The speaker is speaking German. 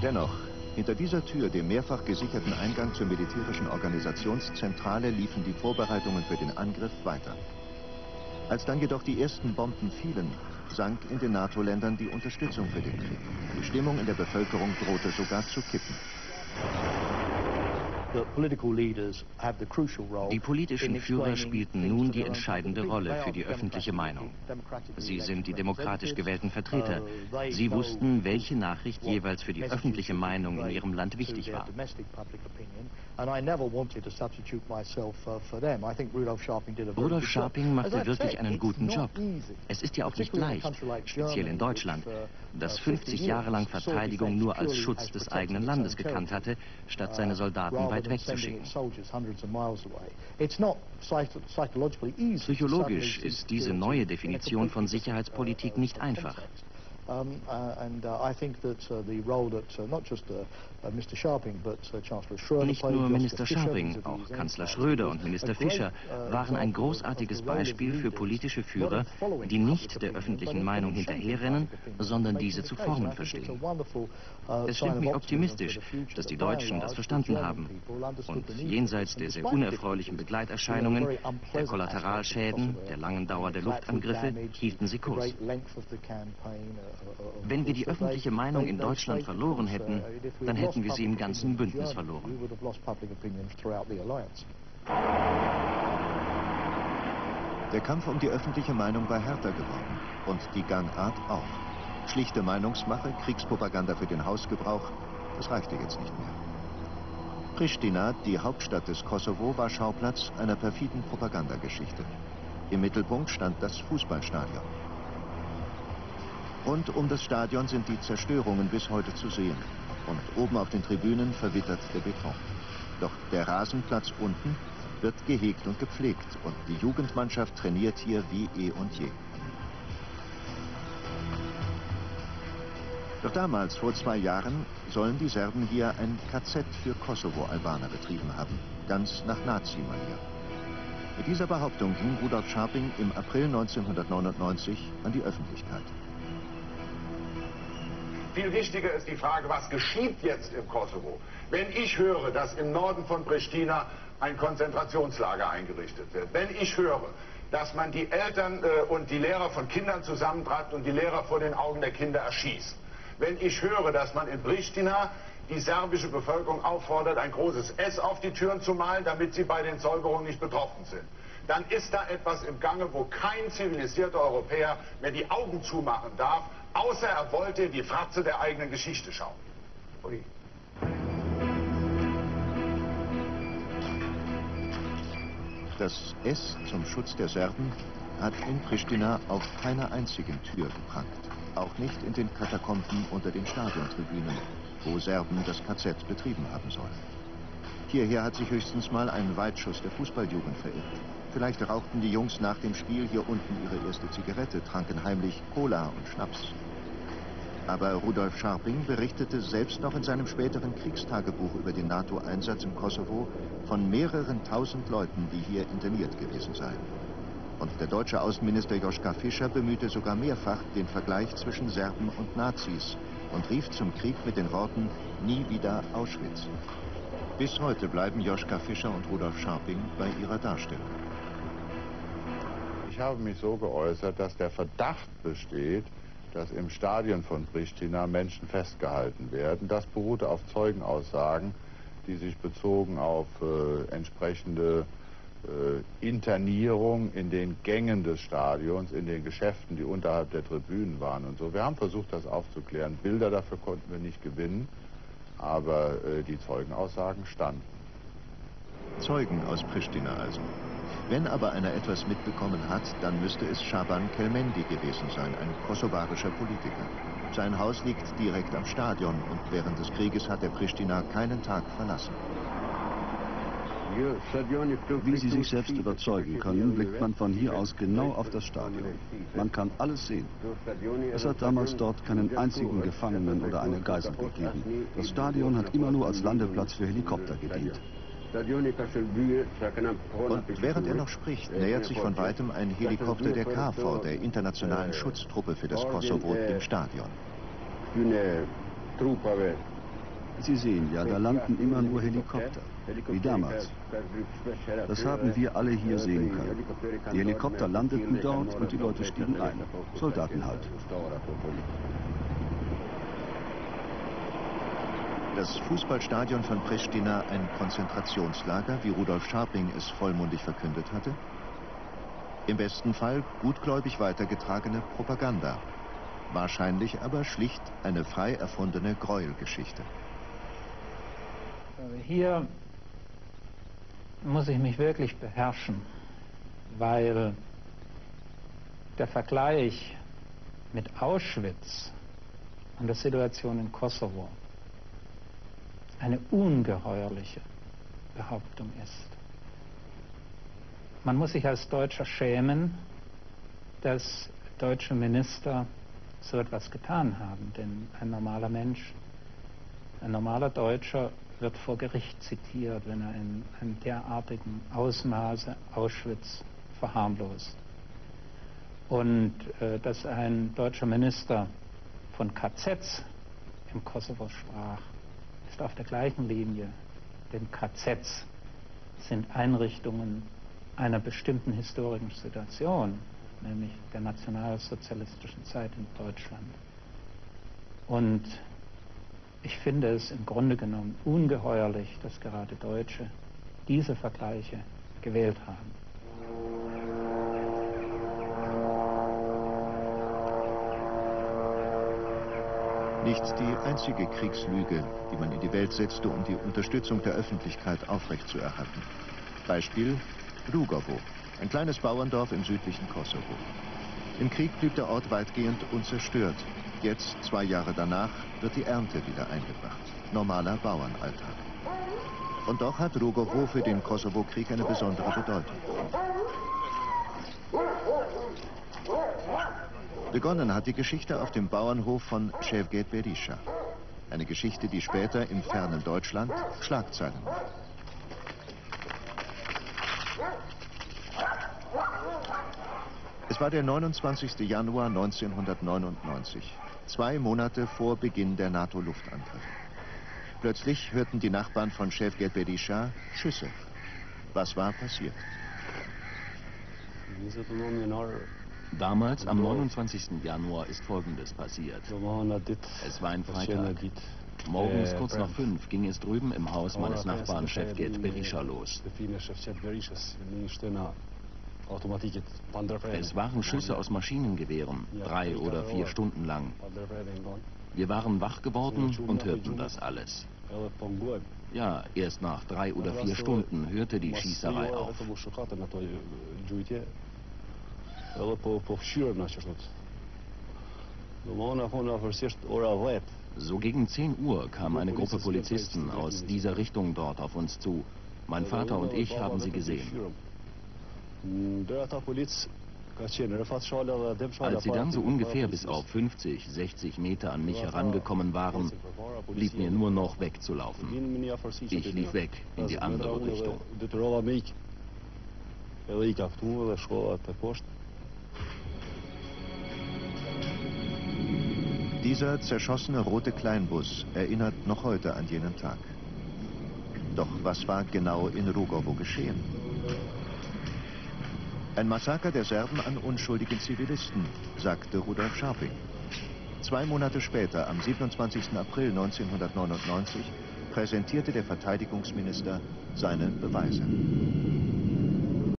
Dennoch, hinter dieser Tür, dem mehrfach gesicherten Eingang zur militärischen Organisationszentrale, liefen die Vorbereitungen für den Angriff weiter. Als dann jedoch die ersten Bomben fielen, sank in den NATO-Ländern die Unterstützung für den Krieg. Die Stimmung in der Bevölkerung drohte sogar zu kippen. Die politischen Führer spielten nun die entscheidende Rolle für die öffentliche Meinung. Sie sind die demokratisch gewählten Vertreter. Sie wussten, welche Nachricht jeweils für die öffentliche Meinung in ihrem Land wichtig war. Rudolf Scharping machte wirklich einen guten Job. Es ist ja auch nicht leicht, speziell in Deutschland, das 50 Jahre lang Verteidigung nur als Schutz des eigenen Landes gekannt hatte, statt seine Soldaten weit wegzuschicken. Psychologisch ist diese neue Definition von Sicherheitspolitik nicht einfach. Nicht nur Minister Scharping, auch Kanzler Schröder und Minister Fischer waren ein großartiges Beispiel für politische Führer, die nicht der öffentlichen Meinung hinterherrennen, sondern diese zu formen verstehen. Es stimmt mich optimistisch, dass die Deutschen das verstanden haben und jenseits der sehr unerfreulichen Begleiterscheinungen, der Kollateralschäden, der langen Dauer der Luftangriffe, hielten sie Kurs. Wenn wir die öffentliche Meinung in Deutschland verloren hätten, dann hätten wir sie im ganzen Bündnis verloren. Der Kampf um die öffentliche Meinung war härter geworden und die Gangart auch. Schlichte Meinungsmache, Kriegspropaganda für den Hausgebrauch, das reichte jetzt nicht mehr. Pristina, die Hauptstadt des Kosovo, war Schauplatz einer perfiden Propagandageschichte. Im Mittelpunkt stand das Fußballstadion. Rund um das Stadion sind die Zerstörungen bis heute zu sehen. Und oben auf den Tribünen verwittert der Beton. Doch der Rasenplatz unten wird gehegt und gepflegt und die Jugendmannschaft trainiert hier wie eh und je. Doch damals, vor 2 Jahren, sollen die Serben hier ein KZ für Kosovo-Albaner betrieben haben, ganz nach Nazi-Manier. Mit dieser Behauptung ging Rudolf Scharping im April 1999 an die Öffentlichkeit. Viel wichtiger ist die Frage, was geschieht jetzt im Kosovo? Wenn ich höre, dass im Norden von Pristina ein Konzentrationslager eingerichtet wird, wenn ich höre, dass man die Eltern und die Lehrer von Kindern zusammentreibt und die Lehrer vor den Augen der Kinder erschießt, wenn ich höre, dass man in Pristina die serbische Bevölkerung auffordert, ein großes S auf die Türen zu malen, damit sie bei den Säuberungen nicht betroffen sind, dann ist da etwas im Gange, wo kein zivilisierter Europäer mehr die Augen zumachen darf, außer er wollte die Fratze der eigenen Geschichte schauen. Ui. Das S zum Schutz der Serben hat in Pristina auf keiner einzigen Tür geprangt. Auch nicht in den Katakomben unter den Stadiontribünen, wo Serben das KZ betrieben haben sollen. Hierher hat sich höchstens mal ein Weitschuss der Fußballjugend verirrt. Vielleicht rauchten die Jungs nach dem Spiel hier unten ihre erste Zigarette, tranken heimlich Cola und Schnaps. Aber Rudolf Scharping berichtete selbst noch in seinem späteren Kriegstagebuch über den NATO-Einsatz im Kosovo von mehreren tausend Leuten, die hier interniert gewesen seien. Und der deutsche Außenminister Joschka Fischer bemühte sogar mehrfach den Vergleich zwischen Serben und Nazis und rief zum Krieg mit den Worten „Nie wieder Auschwitz". Bis heute bleiben Joschka Fischer und Rudolf Scharping bei ihrer Darstellung. Ich habe mich so geäußert, dass der Verdacht besteht, dass im Stadion von Pristina Menschen festgehalten werden. Das beruhte auf Zeugenaussagen, die sich bezogen auf entsprechende Internierung in den Gängen des Stadions, in den Geschäften, die unterhalb der Tribünen waren und so. Wir haben versucht, das aufzuklären. Bilder dafür konnten wir nicht gewinnen, aber die Zeugenaussagen standen. Zeugen aus Pristina also. Wenn aber einer etwas mitbekommen hat, dann müsste es Shaban Kelmendi gewesen sein, ein kosovarischer Politiker. Sein Haus liegt direkt am Stadion und während des Krieges hat er Pristina keinen Tag verlassen. Wie Sie sich selbst überzeugen können, blickt man von hier aus genau auf das Stadion. Man kann alles sehen. Es hat damals dort keinen einzigen Gefangenen oder eine Geisel gegeben. Das Stadion hat immer nur als Landeplatz für Helikopter gedient. Und während er noch spricht, nähert sich von weitem ein Helikopter der KFOR, der internationalen Schutztruppe für das Kosovo, dem Stadion. Sie sehen ja, da landen immer nur Helikopter, wie damals. Das haben wir alle hier sehen können. Die Helikopter landeten dort und die Leute stiegen ein. Soldaten halt. Das Fußballstadion von Pristina ein Konzentrationslager, wie Rudolf Scharping es vollmundig verkündet hatte? Im besten Fall gutgläubig weitergetragene Propaganda. Wahrscheinlich aber schlicht eine frei erfundene Gräuelgeschichte. Hier muss ich mich wirklich beherrschen, weil der Vergleich mit Auschwitz und der Situation in Kosovo eine ungeheuerliche Behauptung ist. Man muss sich als Deutscher schämen, dass deutsche Minister so etwas getan haben, denn ein normaler Mensch, ein normaler Deutscher wird vor Gericht zitiert, wenn er in einem derartigen Ausmaße Auschwitz verharmlost. Und dass ein deutscher Minister von KZs im Kosovo sprach, ist auf der gleichen Linie, denn KZs sind Einrichtungen einer bestimmten historischen Situation, nämlich der nationalsozialistischen Zeit in Deutschland. Und ich finde es im Grunde genommen ungeheuerlich, dass gerade Deutsche diese Vergleiche gewählt haben. Nicht die einzige Kriegslüge, die man in die Welt setzte, um die Unterstützung der Öffentlichkeit aufrechtzuerhalten. Beispiel Rugovo, ein kleines Bauerndorf im südlichen Kosovo. Im Krieg blieb der Ort weitgehend unzerstört. Jetzt, 2 Jahre danach, wird die Ernte wieder eingebracht. Normaler Bauernalltag. Und doch hat Rugovo für den Kosovo-Krieg eine besondere Bedeutung. Begonnen hat die Geschichte auf dem Bauernhof von Cevdet Berisha. Eine Geschichte, die später im fernen Deutschland Schlagzeilen macht. Es war der 29. Januar 1999, 2 Monate vor Beginn der NATO-Luftangriffe. Plötzlich hörten die Nachbarn von Cevdet Berisha Schüsse. Was war passiert? Damals, am 29. Januar, ist Folgendes passiert. Es war ein Freitag. Morgens kurz nach 5 ging es drüben im Haus meines Nachbarn Cevdet Berisha los. Es waren Schüsse aus Maschinengewehren, 3 oder 4 Stunden lang. Wir waren wach geworden und hörten das alles. Ja, erst nach 3 oder 4 Stunden hörte die Schießerei auf. So gegen 10 Uhr kam eine Gruppe Polizisten aus dieser Richtung dort auf uns zu. Mein Vater und ich haben sie gesehen. Als sie dann so ungefähr bis auf 50, 60 Meter an mich herangekommen waren, blieb mir nur noch wegzulaufen. Ich lief weg in die andere Richtung. Dieser zerschossene rote Kleinbus erinnert noch heute an jenen Tag. Doch was war genau in Rugovo geschehen? Ein Massaker der Serben an unschuldigen Zivilisten, sagte Rudolf Scharping. 2 Monate später, am 27. April 1999, präsentierte der Verteidigungsminister seine Beweise.